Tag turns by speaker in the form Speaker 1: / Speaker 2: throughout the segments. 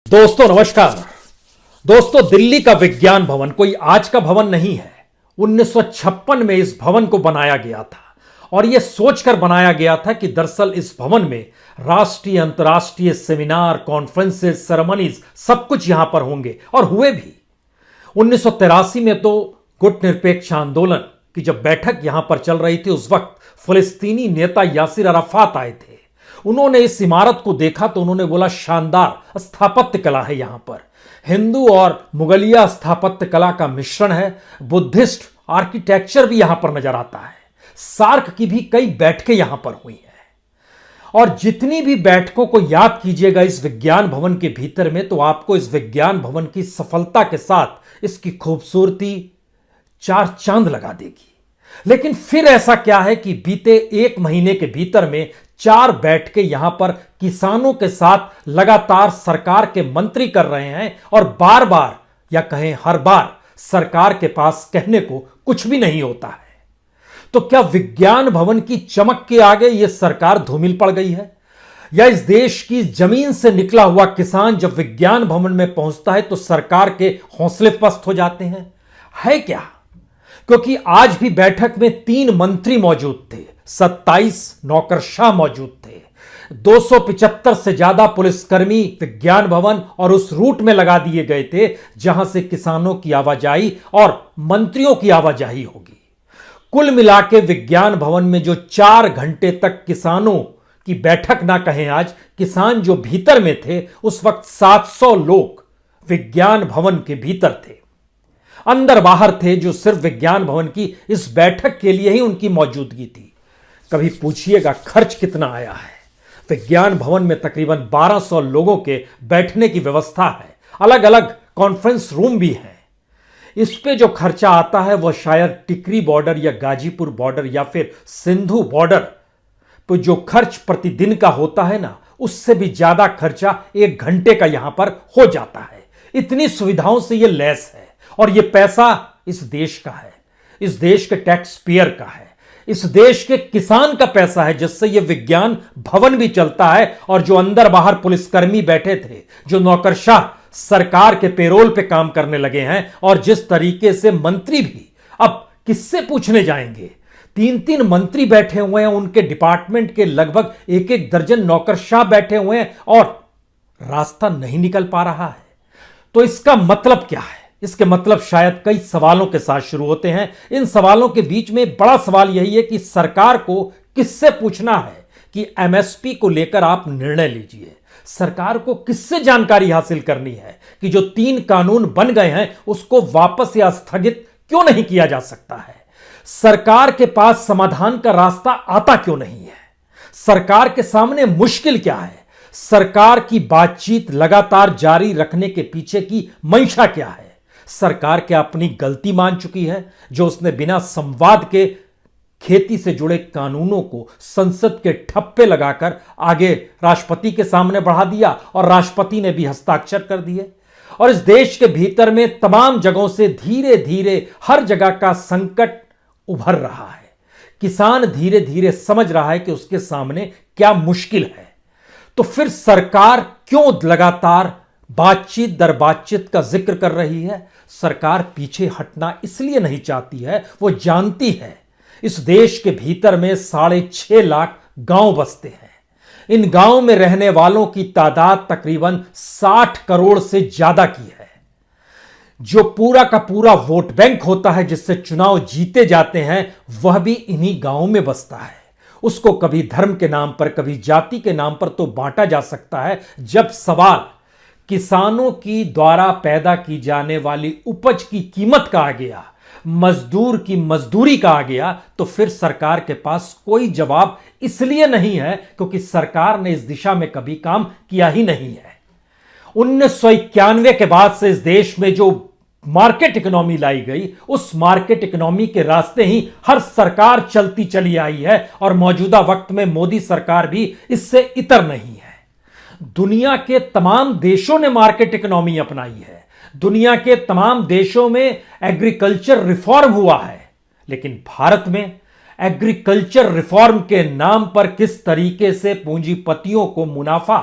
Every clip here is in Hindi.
Speaker 1: दोस्तों नमस्कार। दोस्तों दिल्ली का विज्ञान भवन कोई आज का भवन नहीं है। 1956 में इस भवन को बनाया गया था और यह सोचकर बनाया गया था कि दरअसल इस भवन में राष्ट्रीय अंतर्राष्ट्रीय सेमिनार, कॉन्फ्रेंसेस, सेरेमनीज सब कुछ यहां पर होंगे और हुए भी। 1983 में तो गुट निरपेक्ष आंदोलन की जब बैठक यहां पर चल रही थी, उस वक्त फिलिस्तीनी नेता यासिर अराफात आए थे। उन्होंने इस इमारत को देखा तो उन्होंने बोला शानदार स्थापत्य कला है, यहां पर हिंदू और मुगलिया स्थापत्य कला का मिश्रण है। बुद्धिस्ट आर्किटेक्चर भी यहां पर नजर आता है। सार्क की भी कई बैठकें यहां पर हुई हैं और जितनी भी बैठकों को याद कीजिएगा इस विज्ञान भवन के भीतर में, तो आपको इस विज्ञान भवन की सफलता के साथ इसकी खूबसूरती चार चांद लगा देगी। लेकिन फिर ऐसा क्या है कि बीते एक महीने के भीतर में 4 बैठकें यहां पर किसानों के साथ लगातार सरकार के मंत्री कर रहे हैं और बार बार या कहें हर बार सरकार के पास कहने को कुछ भी नहीं होता है। तो क्या विज्ञान भवन की चमक के आगे यह सरकार धूमिल पड़ गई है, या इस देश की जमीन से निकला हुआ किसान जब विज्ञान भवन में पहुंचता है तो सरकार के हौसले पस्त हो जाते हैं? है क्या? क्योंकि आज भी बैठक में 3 मंत्री मौजूद थे, 27 नौकरशाह मौजूद थे, 275 से ज्यादा पुलिसकर्मी विज्ञान भवन और उस रूट में लगा दिए गए थे जहां से किसानों की आवाजाही और मंत्रियों की आवाजाही होगी। कुल मिलाके विज्ञान भवन में जो 4 घंटे तक किसानों की बैठक ना कहें, आज किसान जो भीतर में थे, उस वक्त 700 लोग विज्ञान भवन के भीतर थे, अंदर बाहर थे, जो सिर्फ विज्ञान भवन की इस बैठक के लिए ही उनकी मौजूदगी थी। कभी पूछिएगा खर्च कितना आया है? विज्ञान भवन में तकरीबन 1200 लोगों के बैठने की व्यवस्था है, अलग अलग कॉन्फ्रेंस रूम भी हैं। इस पे जो खर्चा आता है वह शायद टिकरी बॉर्डर या गाजीपुर बॉर्डर या फिर सिंधु बॉर्डर पर जो खर्च प्रतिदिन का होता है ना, उससे भी ज्यादा खर्चा 1 घंटे का यहां पर हो जाता है। इतनी सुविधाओं से यह लैस है और यह पैसा इस देश का है, इस देश के टैक्स पेयर का है, इस देश के किसान का पैसा है, जिससे यह विज्ञान भवन भी चलता है। और जो अंदर बाहर पुलिसकर्मी बैठे थे, जो नौकरशाह सरकार के पेरोल पे काम करने लगे हैं, और जिस तरीके से मंत्री भी अब किससे पूछने जाएंगे। 3-3 मंत्री बैठे हुए हैं, उनके डिपार्टमेंट के लगभग 1-1 दर्जन नौकरशाह बैठे हुए हैं और रास्ता नहीं निकल पा रहा है। तो इसका मतलब क्या है? इसके मतलब शायद कई सवालों के साथ शुरू होते हैं। इन सवालों के बीच में बड़ा सवाल यही है कि सरकार को किससे पूछना है कि एमएसपी को लेकर आप निर्णय लीजिए। सरकार को किससे जानकारी हासिल करनी है कि जो 3 कानून बन गए हैं उसको वापस या स्थगित क्यों नहीं किया जा सकता है? सरकार के पास समाधान का रास्ता आता क्यों नहीं है? सरकार के सामने मुश्किल क्या है? सरकार की बातचीत लगातार जारी रखने के पीछे की मंशा क्या है? सरकार क्या अपनी गलती मान चुकी है जो उसने बिना संवाद के खेती से जुड़े कानूनों को संसद के ठप्पे लगाकर आगे राष्ट्रपति के सामने बढ़ा दिया और राष्ट्रपति ने भी हस्ताक्षर कर दिए? और इस देश के भीतर में तमाम जगहों से धीरे धीरे हर जगह का संकट उभर रहा है। किसान धीरे धीरे समझ रहा है कि उसके सामने क्या मुश्किल है। तो फिर सरकार क्यों लगातार बातचीत दर बातचीत का जिक्र कर रही है? सरकार पीछे हटना इसलिए नहीं चाहती है, वो जानती है इस देश के भीतर में 6.5 लाख गांव बसते हैं। इन गांव में रहने वालों की तादाद तकरीबन 60 करोड़ से ज्यादा की है। जो पूरा का पूरा वोट बैंक होता है जिससे चुनाव जीते जाते हैं, वह भी इन्हीं गांवों में बसता है। उसको कभी धर्म के नाम पर, कभी जाति के नाम पर तो बांटा जा सकता है। जब सवाल किसानों की द्वारा पैदा की जाने वाली उपज की कीमत का आ गया, मजदूर की मजदूरी का आ गया, तो फिर सरकार के पास कोई जवाब इसलिए नहीं है क्योंकि सरकार ने इस दिशा में कभी काम किया ही नहीं है। 1991 के बाद से इस देश में जो मार्केट इकोनॉमी लाई गई, उस मार्केट इकोनॉमी के रास्ते ही हर सरकार चलती चली आई है और मौजूदा वक्त में मोदी सरकार भी इससे इतर नहीं है। दुनिया के तमाम देशों ने मार्केट इकोनॉमी अपनाई है, दुनिया के तमाम देशों में एग्रीकल्चर रिफॉर्म हुआ है, लेकिन भारत में एग्रीकल्चर रिफॉर्म के नाम पर किस तरीके से पूंजीपतियों को मुनाफा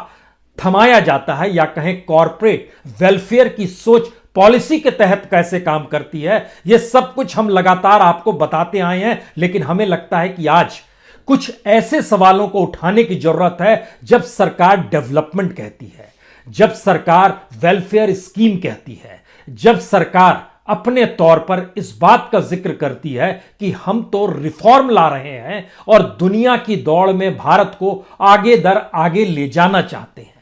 Speaker 1: थमाया जाता है, या कहें कॉरपोरेट वेलफेयर की सोच पॉलिसी के तहत कैसे काम करती है, यह सब कुछ हम लगातार आपको बताते आए हैं। लेकिन हमें लगता है कि आज कुछ ऐसे सवालों को उठाने की जरूरत है जब सरकार डेवलपमेंट कहती है, जब सरकार वेलफेयर स्कीम कहती है, जब सरकार अपने तौर पर इस बात का जिक्र करती है कि हम तो रिफॉर्म ला रहे हैं और दुनिया की दौड़ में भारत को आगे दर आगे ले जाना चाहते हैं।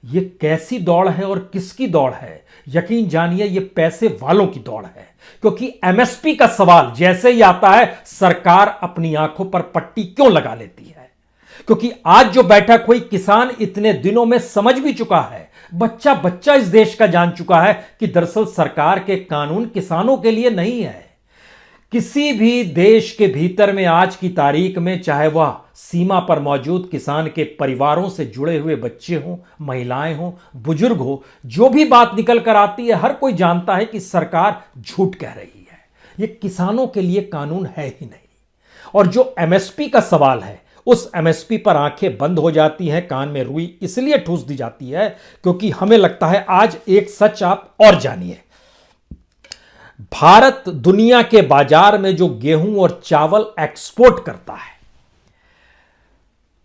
Speaker 1: ये कैसी दौड़ है और किसकी दौड़ है? यकीन जानिए, ये पैसे वालों की दौड़ है। क्योंकि एमएसपी का सवाल जैसे ही आता है, सरकार अपनी आंखों पर पट्टी क्यों लगा लेती है? क्योंकि आज जो बैठक हुई, किसान इतने दिनों में समझ भी चुका है, बच्चा बच्चा इस देश का जान चुका है कि दरअसल सरकार के कानून किसानों के लिए नहीं है। किसी भी देश के भीतर में आज की तारीख में, चाहे वह सीमा पर मौजूद किसान के परिवारों से जुड़े हुए बच्चे हों, महिलाएं हों, बुजुर्ग हो, जो भी बात निकल कर आती है, हर कोई जानता है कि सरकार झूठ कह रही है। यह किसानों के लिए कानून है ही नहीं। और जो एमएसपी का सवाल है, उस एमएसपी पर आंखें बंद हो जाती हैं, कान में रुई इसलिए ठूस दी जाती है क्योंकि हमें लगता है आज एक सच आप और जानिए। भारत दुनिया के बाजार में जो गेहूं और चावल एक्सपोर्ट करता है,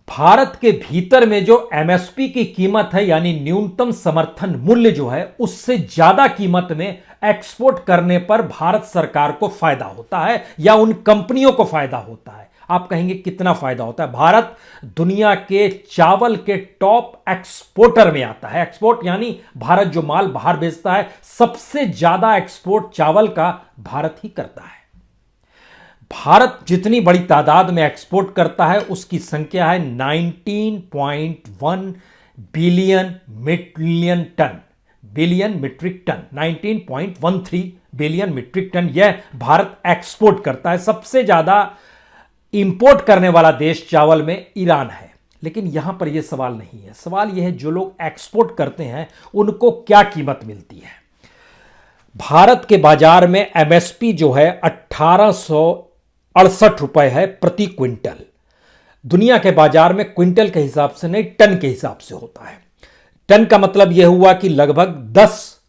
Speaker 1: भारत के भीतर में जो एमएसपी की कीमत है, यानी न्यूनतम समर्थन मूल्य जो है, उससे ज्यादा कीमत में एक्सपोर्ट करने पर भारत सरकार को फायदा होता है या उन कंपनियों को फायदा होता है। आप कहेंगे कितना फायदा होता है? भारत दुनिया के चावल के टॉप एक्सपोर्टर में आता है। एक्सपोर्ट यानी भारत जो माल बाहर बेचता है, सबसे ज्यादा एक्सपोर्ट चावल का भारत ही करता है। भारत जितनी बड़ी तादाद में एक्सपोर्ट करता है, उसकी संख्या है 19.1 billion metric ton 19.13 billion metric ton यह भारत एक्सपोर्ट करता है। सबसे ज्यादा इंपोर्ट करने वाला देश चावल में ईरान है। लेकिन यहां पर यह सवाल नहीं है। सवाल यह है, जो लोग एक्सपोर्ट करते हैं उनको क्या कीमत मिलती है? भारत के बाजार में एमएसपी जो है 1868 रुपए है प्रति क्विंटल। दुनिया के बाजार में क्विंटल के हिसाब से नहीं, टन के हिसाब से होता है। टन का मतलब यह हुआ कि लगभग 10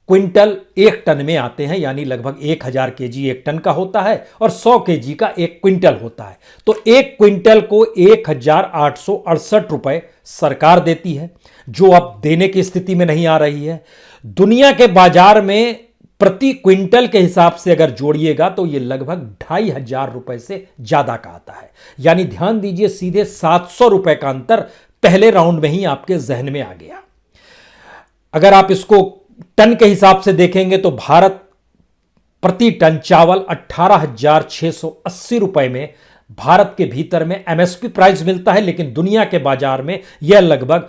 Speaker 1: क्विंटल एक टन में आते हैं, यानी लगभग 1000 केजी एक टन का होता है और 100 केजी का एक क्विंटल होता है। तो एक क्विंटल को 1868 रुपए सरकार देती है, जो अब देने की स्थिति में नहीं आ रही है। दुनिया के बाजार में प्रति क्विंटल के हिसाब से अगर जोड़िएगा तो यह लगभग 2500 रुपए से ज्यादा का आता है। यानी ध्यान दीजिए, सीधे 700 रुपए का अंतर पहले राउंड में ही आपके जहन में आ गया। अगर आप इसको टन के हिसाब से देखेंगे तो भारत प्रति टन चावल 18,680 रुपए में भारत के भीतर में एमएसपी प्राइस मिलता है, लेकिन दुनिया के बाजार में यह लगभग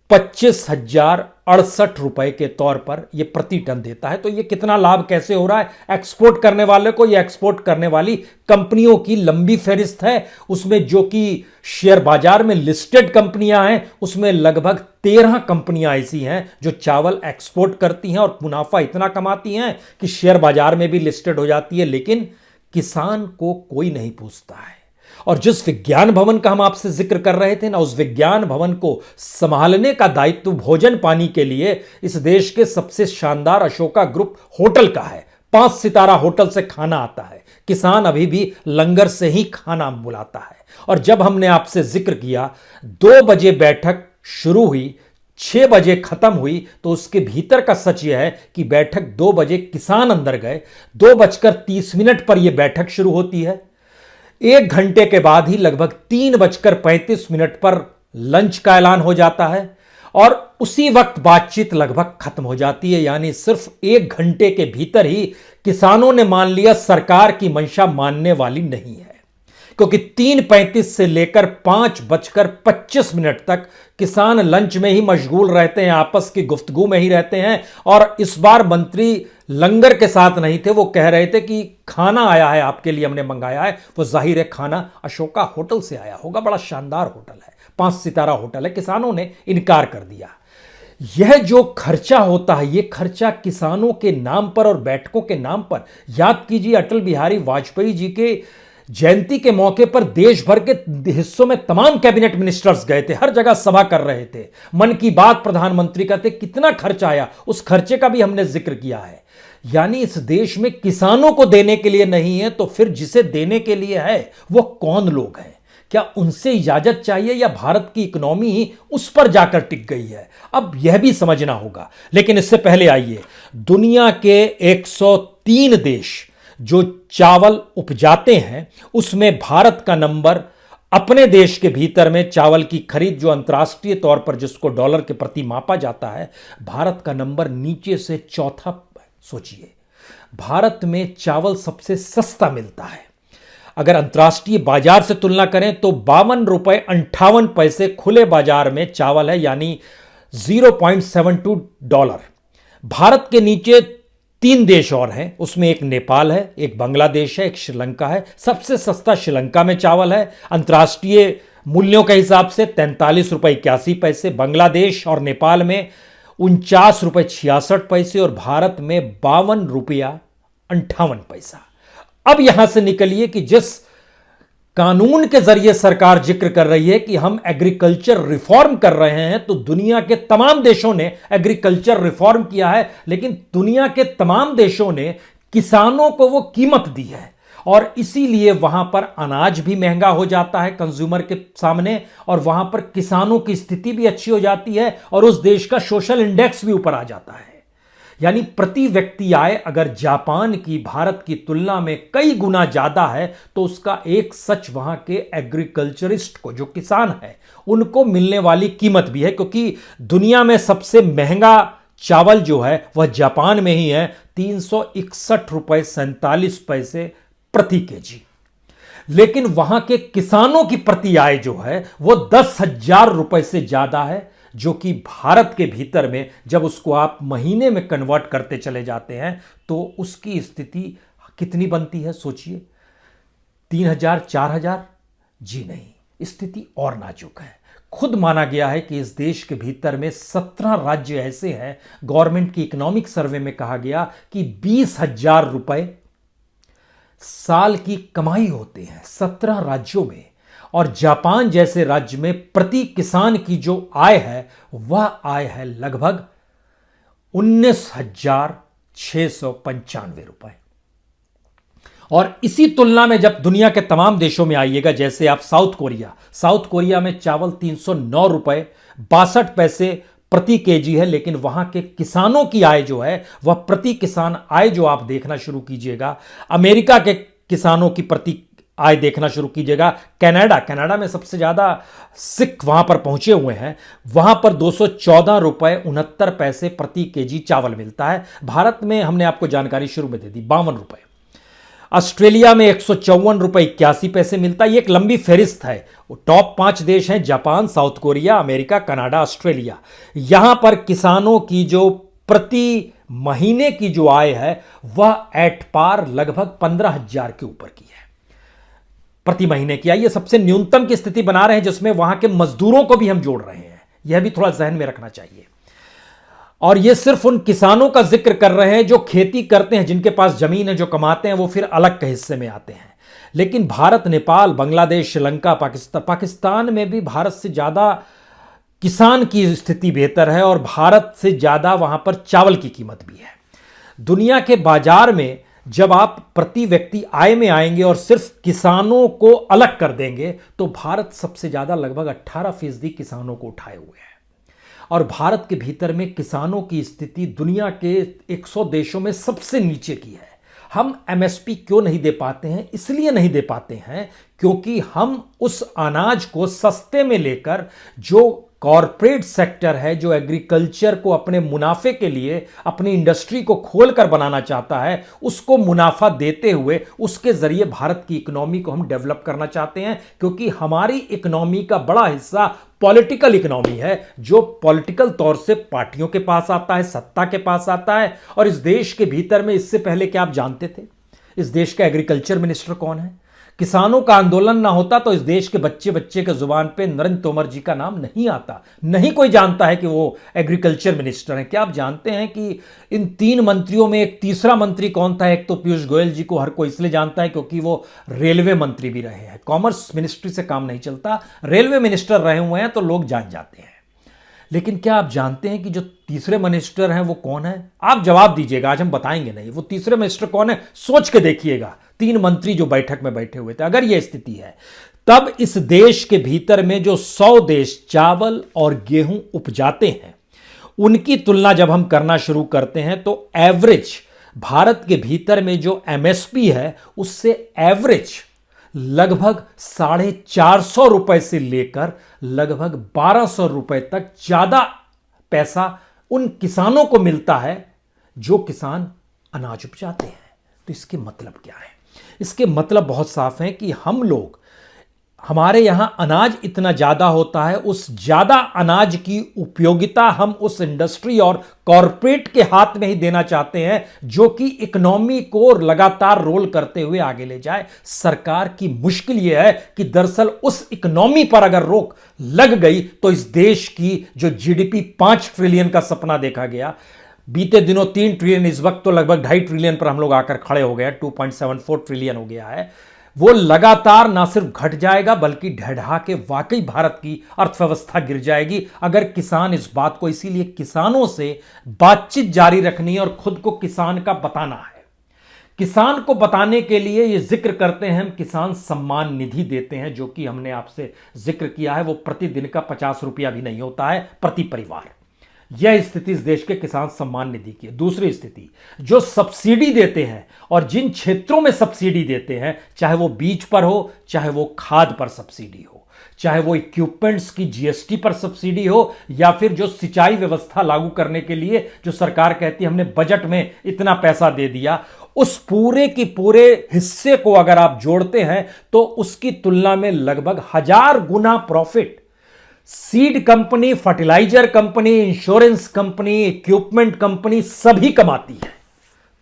Speaker 1: 25,068 रुपए के तौर पर यह प्रति टन देता है। तो यह कितना लाभ कैसे हो रहा है एक्सपोर्ट करने वाले को? यह एक्सपोर्ट करने वाली कंपनियों की लंबी फहरिस्त है। उसमें जो कि शेयर बाजार में लिस्टेड कंपनियां हैं, उसमें लगभग 13 कंपनियां ऐसी हैं जो चावल एक्सपोर्ट करती हैं और मुनाफा इतना कमाती हैं कि शेयर बाजार में भी लिस्टेड हो जाती है। लेकिन किसान को कोई नहीं पूछता है। और जिस विज्ञान भवन का हम आपसे जिक्र कर रहे थे ना, उस विज्ञान भवन को संभालने का दायित्व भोजन पानी के लिए इस देश के सबसे शानदार अशोका ग्रुप होटल का है। 5 सितारा होटल से खाना आता है। किसान अभी भी लंगर से ही खाना बुलाता है। और जब हमने आपसे जिक्र किया 2 बजे बैठक शुरू हुई, 6 बजे खत्म हुई, तो उसके भीतर का सच यह है कि बैठक 2 बजे किसान अंदर गए, 2:30 पर यह बैठक शुरू होती है। 1 घंटे के बाद ही लगभग 3:35 पर लंच का ऐलान हो जाता है और उसी वक्त बातचीत लगभग खत्म हो जाती है। यानी सिर्फ 1 घंटे के भीतर ही किसानों ने मान लिया सरकार की मंशा मानने वाली नहीं है, क्योंकि 3:35 से लेकर 5:25 तक किसान लंच में ही मशगूल रहते हैं, आपस की गुफ्तगू में ही रहते हैं। और इस बार मंत्री लंगर के साथ नहीं थे, वो कह रहे थे कि खाना आया है आपके लिए, हमने मंगाया है। वो जाहिर है खाना अशोका होटल से आया होगा, बड़ा शानदार होटल है, 5 सितारा होटल है। किसानों ने इनकार कर दिया। यह जो खर्चा होता है, यह खर्चा किसानों के नाम पर और बैठकों के नाम पर। याद कीजिए अटल बिहारी वाजपेयी जी के जयंती के मौके पर देश भर के हिस्सों में तमाम कैबिनेट मिनिस्टर्स गए थे, हर जगह सभा कर रहे थे। मन की बात प्रधानमंत्री का थे, कितना खर्च आया उस खर्चे का भी हमने जिक्र किया है। यानी इस देश में किसानों को देने के लिए नहीं है तो फिर जिसे देने के लिए है वो कौन लोग हैं? क्या उनसे इजाजत चाहिए या भारत की इकोनॉमी ही उस पर जाकर टिक गई है? अब यह भी समझना होगा। लेकिन इससे पहले आइए, दुनिया के 103 देश जो चावल उपजाते हैं उसमें भारत का नंबर, अपने देश के भीतर में चावल की खरीद जो अंतर्राष्ट्रीय तौर पर जिसको डॉलर के प्रति मापा जाता है, भारत का नंबर नीचे से चौथा। सोचिए, भारत में चावल सबसे सस्ता मिलता है। अगर अंतर्राष्ट्रीय बाजार से तुलना करें तो 52.58 रुपए खुले बाजार में चावल है, यानी $0.72। भारत के नीचे 3 देश और हैं, उसमें एक नेपाल है, एक बांग्लादेश है, एक श्रीलंका है। सबसे सस्ता श्रीलंका में चावल है, अंतर्राष्ट्रीय मूल्यों के हिसाब से $43.81। बांग्लादेश और नेपाल में $49.66 और भारत में $52.58। अब यहां से निकलिए कि जिस कानून के जरिए सरकार जिक्र कर रही है कि हम एग्रीकल्चर रिफॉर्म कर रहे हैं, तो दुनिया के तमाम देशों ने एग्रीकल्चर रिफॉर्म किया है, लेकिन दुनिया के तमाम देशों ने किसानों को वो कीमत दी है और इसीलिए वहां पर अनाज भी महंगा हो जाता है कंज्यूमर के सामने और वहां पर किसानों की स्थिति भी अच्छी हो जाती है और उस देश का सोशल इंडेक्स भी ऊपर आ जाता है। यानी प्रति व्यक्ति आय अगर जापान की भारत की तुलना में कई गुना ज्यादा है तो उसका एक सच वहां के एग्रीकल्चरिस्ट को, जो किसान है, उनको मिलने वाली कीमत भी है, क्योंकि दुनिया में सबसे महंगा चावल जो है वह जापान में ही है, $361.47 प्रति केजी। लेकिन वहां के किसानों की प्रति आय जो है वो 10,000 रुपए से ज्यादा है, जो कि भारत के भीतर में जब उसको आप महीने में कन्वर्ट करते चले जाते हैं तो उसकी स्थिति कितनी बनती है? सोचिए, 3,000, 4,000? जी नहीं, स्थिति और नाजुक है। खुद माना गया है कि इस देश के भीतर में 17 राज्य ऐसे हैं, गवर्नमेंट की इकोनॉमिक सर्वे में कहा गया कि 20,000 रुपए साल की कमाई होते हैं 17 राज्यों में, और जापान जैसे राज्य में प्रति किसान की जो आय है वह आय है लगभग 19,695 रुपए। और इसी तुलना में जब दुनिया के तमाम देशों में आइएगा, जैसे आप साउथ कोरिया में चावल 309 रुपए 62 पैसे प्रति केजी है, लेकिन वहां के किसानों की आय जो है वह प्रति किसान आय जो आप देखना शुरू कीजिएगा, अमेरिका के किसानों की प्रति आय देखना शुरू कीजिएगा, कनाडा में सबसे ज्यादा सिख वहां पर पहुंचे हुए हैं, वहां पर 214 रुपए 69 पैसे प्रति केजी चावल मिलता है। भारत में हमने आपको जानकारी शुरू में दे दी 52 रुपए। ऑस्ट्रेलिया में 154 रुपए 81 पैसे मिलता है। ये एक लंबी फहरिस्त है। टॉप 5 देश हैं Japan, south Korea, America, Canada, Australia. यहां पर किसानों की जो प्रति महीने की जो आय है वह एट पार लगभग 15,000 के ऊपर की है प्रति महीने की आय। ये सबसे न्यूनतम की स्थिति बना रहे हैं, जिसमें वहां के मजदूरों को भी हम जोड़ रहे हैं। यह भी थोड़ा जहन में रखना चाहिए। और ये सिर्फ उन किसानों का जिक्र कर रहे हैं जो खेती करते हैं, जिनके पास जमीन है, जो कमाते हैं, वो फिर अलग के हिस्से में आते हैं। लेकिन भारत, नेपाल, बांग्लादेश, श्रीलंका, पाकिस्तान में भी भारत से ज्यादा किसान की स्थिति बेहतर है और भारत से ज्यादा वहां पर चावल की कीमत भी है। दुनिया के बाजार में जब आप प्रति व्यक्ति आय में आएंगे और सिर्फ किसानों को अलग कर देंगे तो भारत सबसे ज्यादा लगभग 18% किसानों को उठाए हुए है। और भारत के भीतर में किसानों की स्थिति दुनिया के 100 देशों में सबसे नीचे की है। हम एमएसपी क्यों नहीं दे पाते हैं? इसलिए नहीं दे पाते हैं क्योंकि हम उस अनाज को सस्ते में लेकर, जो कॉरपोरेट सेक्टर है, जो एग्रीकल्चर को अपने मुनाफे के लिए अपनी इंडस्ट्री को खोलकर बनाना चाहता है, उसको मुनाफा देते हुए उसके जरिए भारत की इकोनॉमी को हम डेवलप करना चाहते हैं। क्योंकि हमारी इकोनॉमी का बड़ा हिस्सा पॉलिटिकल इकोनॉमी है, जो पॉलिटिकल तौर से पार्टियों के पास आता है, सत्ता के पास आता है। और इस देश के भीतर में, इससे पहले क्या आप जानते थे इस देश का एग्रीकल्चर मिनिस्टर कौन है? किसानों का आंदोलन ना होता तो इस देश के बच्चे बच्चे के जुबान पे नरेंद्र तोमर जी का नाम नहीं आता। नहीं कोई जानता है कि वो एग्रीकल्चर मिनिस्टर हैं। क्या आप जानते हैं कि इन 3 मंत्रियों में एक तीसरा मंत्री कौन था? एक तो पीयूष गोयल जी को हर कोई इसलिए जानता है क्योंकि वो रेलवे मंत्री भी रहे हैं। कॉमर्स मिनिस्ट्री से काम नहीं चलता, रेलवे मिनिस्टर रहे हुए हैं तो लोग जान जाते हैं। लेकिन क्या आप जानते हैं कि जो तीसरे मिनिस्टर हैं वो कौन है? आप जवाब दीजिएगा, आज हम बताएंगे नहीं। वो तीसरे मिनिस्टर कौन है सोच के देखिएगा। 3 मंत्री जो बैठक में बैठे हुए थे। अगर यह स्थिति है तब इस देश के भीतर में जो 100 देश चावल और गेहूं उपजाते हैं उनकी तुलना जब हम करना शुरू करते हैं तो एवरेज भारत के भीतर में जो एमएसपी है उससे एवरेज लगभग 450 रुपए से लेकर लगभग 1200 रुपए तक ज्यादा पैसा उन किसानों को मिलता है जो किसान अनाज उपजाते हैं। तो इसके मतलब क्या है? इसके मतलब बहुत साफ है कि हमारे यहां अनाज इतना ज्यादा होता है, उस ज्यादा अनाज की उपयोगिता हम उस इंडस्ट्री और कॉरपोरेट के हाथ में ही देना चाहते हैं जो कि इकोनॉमी को लगातार रोल करते हुए आगे ले जाए। सरकार की मुश्किल यह है कि दरअसल उस इकोनॉमी पर अगर रोक लग गई तो इस देश की जो जीडीपी 5 ट्रिलियन का सपना देखा गया, बीते दिनों 3 ट्रिलियन, इस वक्त तो लगभग 2.5 ट्रिलियन पर हम लोग आकर खड़े हो गए, 2.74 ट्रिलियन हो गया है, वो लगातार ना सिर्फ घट जाएगा बल्कि ढह के वाकई भारत की अर्थव्यवस्था गिर जाएगी अगर किसान इस बात को, इसीलिए किसानों से बातचीत जारी रखनी है और खुद को किसान का बताना है। किसान को बताने के लिए ये जिक्र करते हैं हम किसान सम्मान निधि देते हैं, जो कि हमने आपसे जिक्र किया है। वो प्रतिदिन का 50 रुपया भी नहीं होता है प्रति परिवार। यह स्थिति इस देश के किसान सम्मान निधि की है। दूसरी स्थिति, जो सब्सिडी देते हैं और जिन क्षेत्रों में सब्सिडी देते हैं, चाहे वो बीज पर हो, चाहे वो खाद पर सब्सिडी हो, चाहे वो इक्विपमेंट्स की जीएसटी पर सब्सिडी हो, या फिर जो सिंचाई व्यवस्था लागू करने के लिए जो सरकार कहती है हमने बजट में इतना पैसा दे दिया, उस पूरे की पूरे हिस्से को अगर आप जोड़ते हैं तो उसकी तुलना में लगभग 1000 गुना profit seed company, fertiliser company, insurance company, equipment company सभी कमाती है।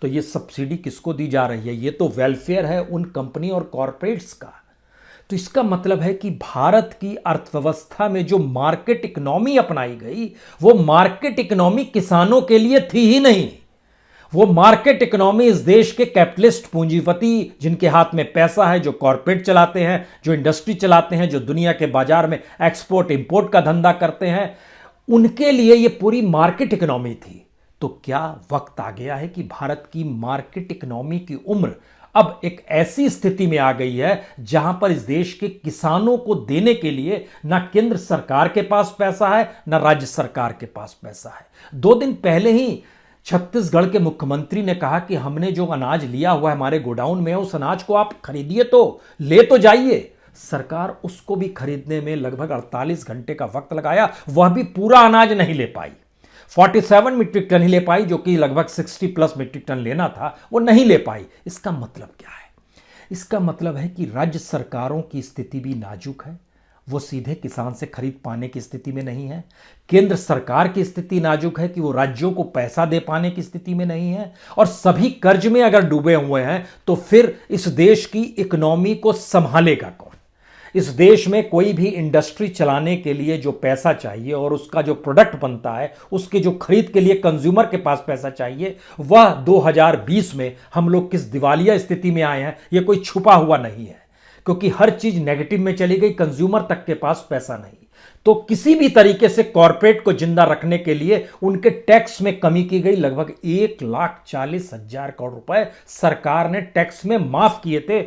Speaker 1: तो ये सब्सिडी किसको दी जा रही है? ये तो वेलफेयर है उन कंपनी और कॉरपोरेट्स का। तो इसका मतलब है कि भारत की अर्थव्यवस्था में जो मार्केट इकोनॉमी अपनाई गई, वो मार्केट इकोनॉमी किसानों के लिए थी ही नहीं। वो मार्केट इकोनॉमी इस देश के कैपिटलिस्ट पूंजीपति जिनके हाथ में पैसा है, जो कॉरपोरेट चलाते हैं, जो इंडस्ट्री चलाते हैं, जो दुनिया के बाजार में एक्सपोर्ट इंपोर्ट का धंधा करते हैं, उनके लिए ये पूरी मार्केट इकोनॉमी थी। तो क्या वक्त आ गया है कि भारत की मार्केट इकोनॉमी की उम्र अब एक ऐसी स्थिति में आ गई है जहां पर इस देश के किसानों को देने के लिए ना केंद्र सरकार के पास पैसा है, ना राज्य सरकार के पास पैसा है। 2 दिन पहले ही छत्तीसगढ़ के मुख्यमंत्री ने कहा कि हमने जो अनाज लिया हुआ है हमारे गोडाउन में, उस अनाज को आप खरीदिए, तो ले तो जाइए। सरकार उसको भी खरीदने में लगभग 48 घंटे का वक्त लगाया, वह भी पूरा अनाज नहीं ले पाई। 47 मीट्रिक टन ही ले पाई, जो कि लगभग 60+ मीट्रिक टन लेना था, वो नहीं ले पाई। इसका मतलब क्या है? इसका मतलब है कि राज्य सरकारों की स्थिति भी नाजुक है, वो सीधे किसान से खरीद पाने की स्थिति में नहीं है। केंद्र सरकार की स्थिति नाजुक है कि वो राज्यों को पैसा दे पाने की स्थिति में नहीं है, और सभी कर्ज में अगर डूबे हुए हैं तो फिर इस देश की इकोनॉमी को संभालेगा कौन? इस देश में कोई भी इंडस्ट्री चलाने के लिए जो पैसा चाहिए और उसका जो प्रोडक्ट बनता है, उसके जो खरीद के लिए कंज्यूमर के पास पैसा चाहिए, वह 2020 में हम लोग किस दिवालिया स्थिति में आए हैं, यह कोई छुपा हुआ नहीं है, क्योंकि हर चीज नेगेटिव में चली गई, कंज्यूमर तक के पास पैसा नहीं। तो किसी भी तरीके से कॉरपोरेट को जिंदा रखने के लिए उनके टैक्स में कमी की गई। लगभग 1,40,000 करोड़ रुपए सरकार ने टैक्स में माफ किए थे।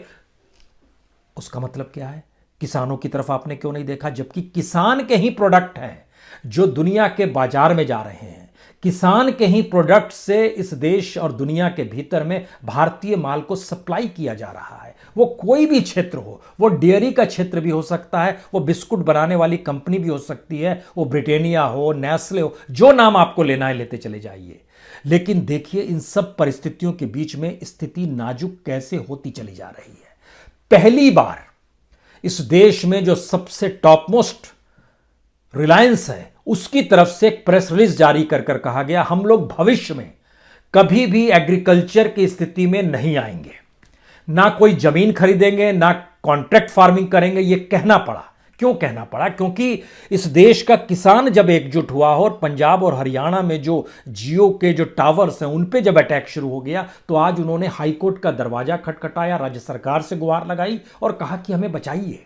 Speaker 1: उसका मतलब क्या है? किसानों की तरफ आपने क्यों नहीं देखा? जबकि किसान के ही प्रोडक्ट हैं जो दुनिया के बाजार में जा रहे हैं। किसान के ही प्रोडक्ट से इस देश और दुनिया के भीतर में भारतीय माल को सप्लाई किया जा रहा है। वो कोई भी क्षेत्र हो, वो डेयरी का क्षेत्र भी हो सकता है, वो बिस्कुट बनाने वाली कंपनी भी हो सकती है, वो ब्रिटानिया हो, नेस्ले हो, जो नाम आपको लेना है लेते चले जाइए। लेकिन देखिए इन सब परिस्थितियों के बीच में स्थिति नाजुक कैसे होती चली जा रही है। पहली बार इस देश में जो सबसे टॉप मोस्ट रिलायंस है, उसकी तरफ से एक प्रेस रिलीज जारी कर कहा गया, हम लोग भविष्य में कभी भी एग्रीकल्चर की स्थिति में नहीं आएंगे, ना कोई जमीन खरीदेंगे, ना कॉन्ट्रैक्ट फार्मिंग करेंगे, ये कहना पड़ा। क्यों कहना पड़ा? क्योंकि इस देश का किसान जब एकजुट हुआ हो और पंजाब और हरियाणा में जो जियो के जो टावर्स हैं उन पे जब अटैक शुरू हो गया, तो आज उन्होंने हाईकोर्ट का दरवाजा खटखटाया, राज्य सरकार से गुहार लगाई और कहा कि हमें बचाइए।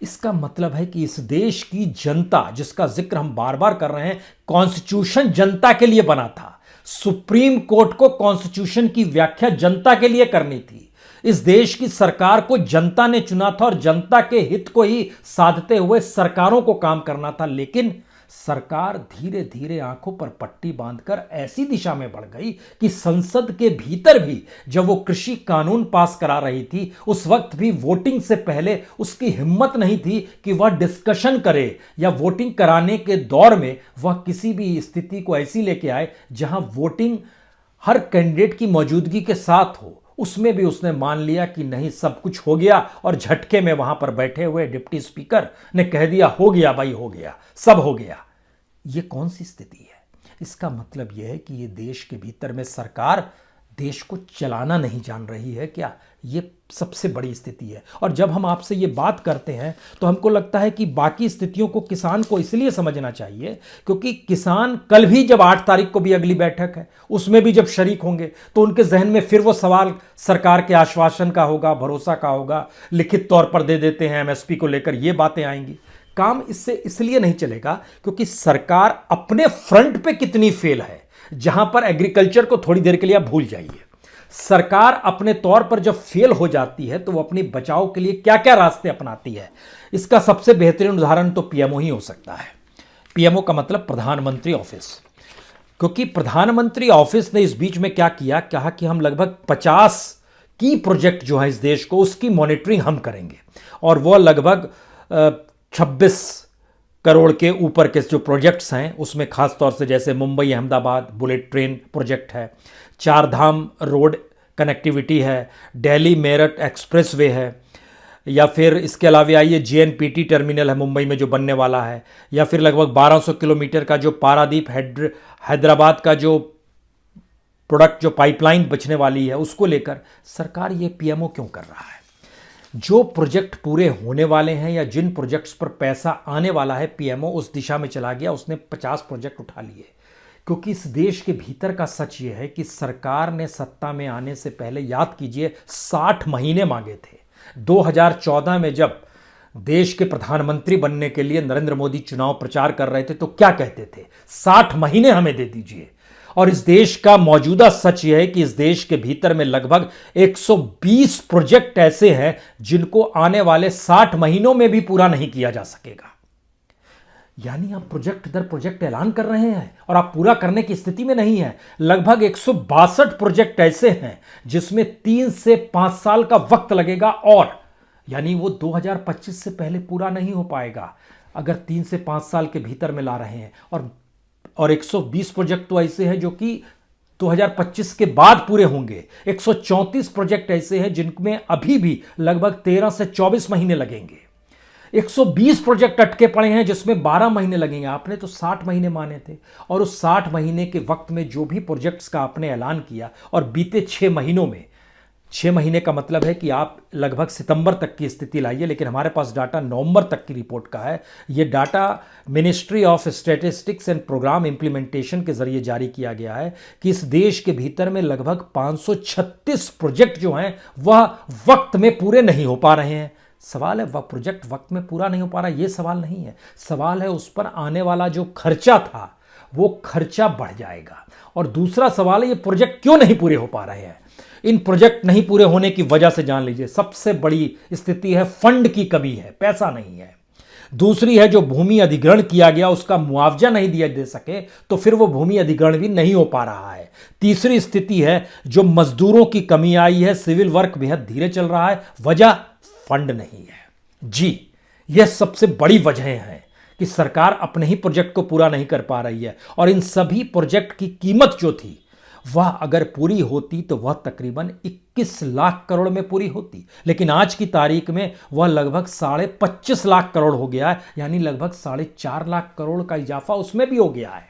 Speaker 1: इसका मतलब है कि इस देश की जनता, जिसका जिक्र हम बार बार कर रहे हैं, कॉन्स्टिट्यूशन जनता के लिए बना था। सुप्रीम कोर्ट को कॉन्स्टिट्यूशन की व्याख्या जनता के लिए करनी थी। इस देश की सरकार को जनता ने चुना था और जनता के हित को ही साधते हुए सरकारों को काम करना था। लेकिन सरकार धीरे धीरे आंखों पर पट्टी बांधकर ऐसी दिशा में बढ़ गई कि संसद के भीतर भी जब वो कृषि कानून पास करा रही थी, उस वक्त भी वोटिंग से पहले उसकी हिम्मत नहीं थी कि वह डिस्कशन करे या वोटिंग कराने के दौर में वह किसी भी स्थिति को ऐसी लेके आए जहां वोटिंग हर कैंडिडेट की मौजूदगी के साथ हो। उसमें भी उसने मान लिया कि नहीं, सब कुछ हो गया और झटके में वहां पर बैठे हुए डिप्टी स्पीकर ने कह दिया हो गया भाई, हो गया, सब हो गया। ये कौन सी स्थिति है? इसका मतलब यह है कि ये देश के भीतर में सरकार देश को चलाना नहीं जान रही है क्या? ये सबसे बड़ी स्थिति है। और जब हम आपसे ये बात करते हैं तो हमको लगता है कि बाकी स्थितियों को किसान को इसलिए समझना चाहिए क्योंकि किसान कल भी, जब 8 तारीख को भी अगली बैठक है, उसमें भी जब शरीक होंगे तो उनके जहन में फिर वो सवाल सरकार के आश्वासन का होगा, भरोसा का होगा, लिखित तौर पर दे देते हैं एमएसपी को लेकर, ये बातें आएंगी। काम इससे इसलिए नहीं चलेगा क्योंकि सरकार अपने फ्रंट पे कितनी फेल है। जहां पर एग्रीकल्चर को थोड़ी देर के लिए आप भूल जाइए, सरकार अपने तौर पर जब फेल हो जाती है तो वो अपनी बचाव के लिए क्या क्या रास्ते अपनाती है, इसका सबसे बेहतरीन उदाहरण तो पीएमओ ही हो सकता है। पीएमओ का मतलब प्रधानमंत्री ऑफिस, क्योंकि प्रधानमंत्री ऑफिस ने इस बीच में क्या किया, कहा कि हम लगभग 50 की प्रोजेक्ट जो है इस देश को, उसकी मॉनिटरिंग हम करेंगे। और वह लगभग 26 करोड़ के ऊपर के जो प्रोजेक्ट्स हैं उसमें खास तौर से जैसे Mumbai Ahmedabad bullet train project है, 4 धाम रोड कनेक्टिविटी है, दिल्ली मेरठ एक्सप्रेसवे है, या फिर इसके अलावा आइए जेएनपीटी टर्मिनल है मुंबई में जो बनने वाला है, या फिर लगभग 1200 किलोमीटर का जो पारादीप हैदराबाद का जो प्रोडक्ट जो पाइपलाइन बचने वाली है उसको लेकर सरकार ये पीएमओ क्यों कर रहा है? जो प्रोजेक्ट पूरे होने वाले हैं या जिन प्रोजेक्ट्स पर पैसा आने वाला है, पीएमओ उस दिशा में चला गया, उसने 50 प्रोजेक्ट उठा लिए। क्योंकि इस देश के भीतर का सच ये है कि सरकार ने सत्ता में आने से पहले, याद कीजिए, 60 महीने मांगे थे। 2014 में जब देश के प्रधानमंत्री बनने के लिए नरेंद्र मोदी चुनाव प्रचार कर रहे थे तो क्या कहते थे? 60 महीने हमें दे दीजिए। और इस देश का मौजूदा सच यह है कि इस देश के भीतर में लगभग 120 प्रोजेक्ट ऐसे हैं जिनको आने वाले 60 महीनों में भी पूरा नहीं किया जा सकेगा। यानी आप प्रोजेक्ट दर प्रोजेक्ट ऐलान कर रहे हैं और आप पूरा करने की स्थिति में नहीं है। लगभग 162 प्रोजेक्ट ऐसे हैं जिसमें 3 से 5 साल का वक्त लगेगा, और यानी वो 2025 से पहले पूरा नहीं हो पाएगा अगर 3 से 5 साल के भीतर में ला रहे हैं। और 120 प्रोजेक्ट तो ऐसे हैं जो कि 2025 के बाद पूरे होंगे। 134 प्रोजेक्ट ऐसे हैं जिनमें अभी भी लगभग 13 से 24 महीने लगेंगे। 120 प्रोजेक्ट अटके पड़े हैं जिसमें 12 महीने लगेंगे। आपने तो 60 महीने माने थे, और उस 60 महीने के वक्त में जो भी प्रोजेक्ट्स का आपने ऐलान किया, और बीते 6 महीनों में, 6 महीने का मतलब है कि आप लगभग सितंबर तक की स्थिति लाइए, लेकिन हमारे पास डाटा नवंबर तक की रिपोर्ट का है। ये data ministry of statistics and programme implementation के जरिए जारी किया गया है कि इस देश के भीतर में लगभग 536 प्रोजेक्ट जो हैं वह वक्त में पूरे नहीं हो पा रहे हैं। सवाल है, वह प्रोजेक्ट वक्त में पूरा नहीं हो पा रहा, ये सवाल नहीं है। सवाल है उस पर आने वाला जो खर्चा था वो खर्चा बढ़ जाएगा। और दूसरा सवाल है, ये प्रोजेक्ट क्यों नहीं पूरे हो पा रहे हैं? इन प्रोजेक्ट नहीं पूरे होने की वजह से जान लीजिए, सबसे बड़ी स्थिति है फंड की कमी है, पैसा नहीं है। दूसरी है जो भूमि अधिग्रहण किया गया उसका मुआवजा नहीं दिया दे सके तो फिर वो भूमि अधिग्रहण भी नहीं हो पा रहा है। तीसरी स्थिति है जो मजदूरों की कमी आई है, सिविल वर्क बेहद धीरे चल रहा है, वजह फंड नहीं है। जी, यह सबसे बड़ी वजहें हैं कि सरकार अपने ही प्रोजेक्ट को पूरा नहीं कर पा रही है। और इन सभी प्रोजेक्ट की कीमत जो थी वह अगर पूरी होती तो वह तकरीबन 21 लाख करोड़ में पूरी होती, लेकिन आज की तारीख में वह लगभग 25.5 लाख करोड़ हो गया है, यानी लगभग 4.5 लाख करोड़ का इजाफा उसमें भी हो गया है।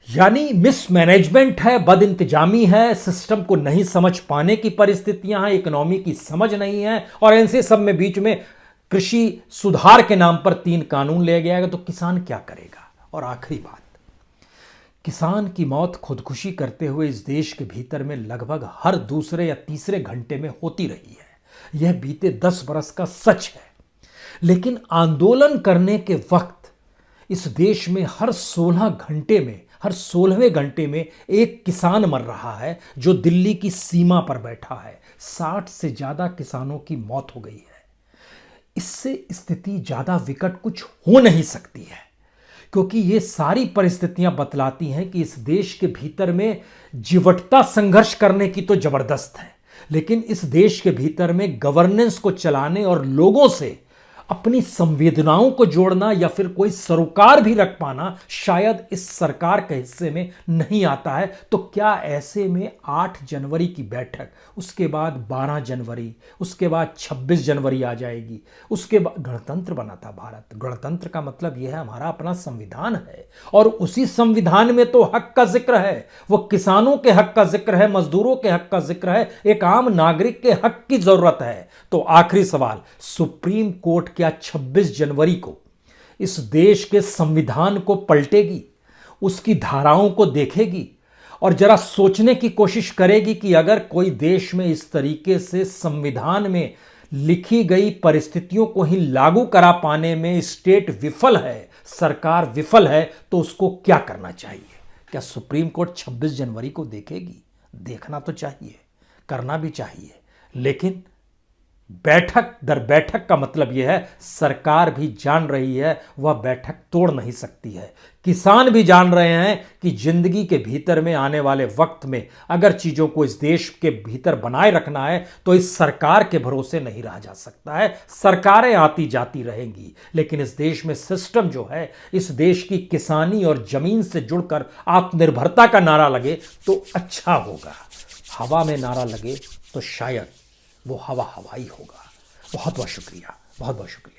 Speaker 1: यानी मिसमैनेजमेंट है, बद इंतजामी है, सिस्टम को नहीं समझ पाने की परिस्थितियां हैं, इकोनॉमी की समझ नहीं है, और ऐसे सब में बीच में कृषि सुधार के नाम पर 3 कानून ले गया है, तो किसान क्या करेगा। और आखिरी बात, किसान की मौत खुदकुशी करते हुए इस देश के भीतर में लगभग हर दूसरे या तीसरे घंटे में होती रही है। यह बीते 10 बरस का सच है। लेकिन आंदोलन करने के वक्त इस देश में हर 16वें घंटे में एक किसान मर रहा है जो दिल्ली की सीमा पर बैठा है। 60 से ज्यादा किसानों की मौत हो गई है। इससे स्थिति ज्यादा विकट कुछ हो नहीं सकती है, क्योंकि ये सारी परिस्थितियां बतलाती हैं कि इस देश के भीतर में जिवटता संघर्ष करने की तो जबरदस्त है, लेकिन इस देश के भीतर में गवर्नेंस को चलाने और लोगों से अपनी संवेदनाओं को जोड़ना या फिर कोई सरोकार भी रख पाना शायद इस सरकार के हिस्से में नहीं आता है। तो क्या ऐसे में 8 जनवरी की बैठक, उसके बाद 12 जनवरी, उसके बाद 26 जनवरी आ जाएगी, उसके बाद गणतंत्र बना था भारत। गणतंत्र का मतलब यह है हमारा अपना संविधान है, और उसी संविधान में तो हक का जिक्र है। वो किसानों के हक का जिक्र है, मजदूरों के हक का जिक्र है, एक आम नागरिक के हक की जरूरत है। तो आखिरी सवाल, सुप्रीम कोर्ट क्या 26 जनवरी को इस देश के संविधान को पलटेगी, उसकी धाराओं को देखेगी और जरा सोचने की कोशिश करेगी कि अगर कोई देश में इस तरीके से संविधान में लिखी गई परिस्थितियों को ही लागू करा पाने में स्टेट विफल है, सरकार विफल है, तो उसको क्या करना चाहिए? क्या सुप्रीम कोर्ट 26 जनवरी को देखेगी? देखना तो चाहिए, करना भी चाहिए, लेकिन बैठक दर बैठक का मतलब यह है सरकार भी जान रही है वह बैठक तोड़ नहीं सकती है। किसान भी जान रहे हैं कि जिंदगी के भीतर में आने वाले वक्त में अगर चीजों को इस देश के भीतर बनाए रखना है तो इस सरकार के भरोसे नहीं रहा जा सकता है। सरकारें आती जाती रहेंगी, लेकिन इस देश में सिस्टम जो है, इस देश की किसानी और जमीन से जुड़कर आत्मनिर्भरता का नारा लगे तो अच्छा होगा। हवा में नारा लगे तो शायद वो हवा हवाई होगा। बहुत बहुत शुक्रिया, बहुत बहुत शुक्रिया।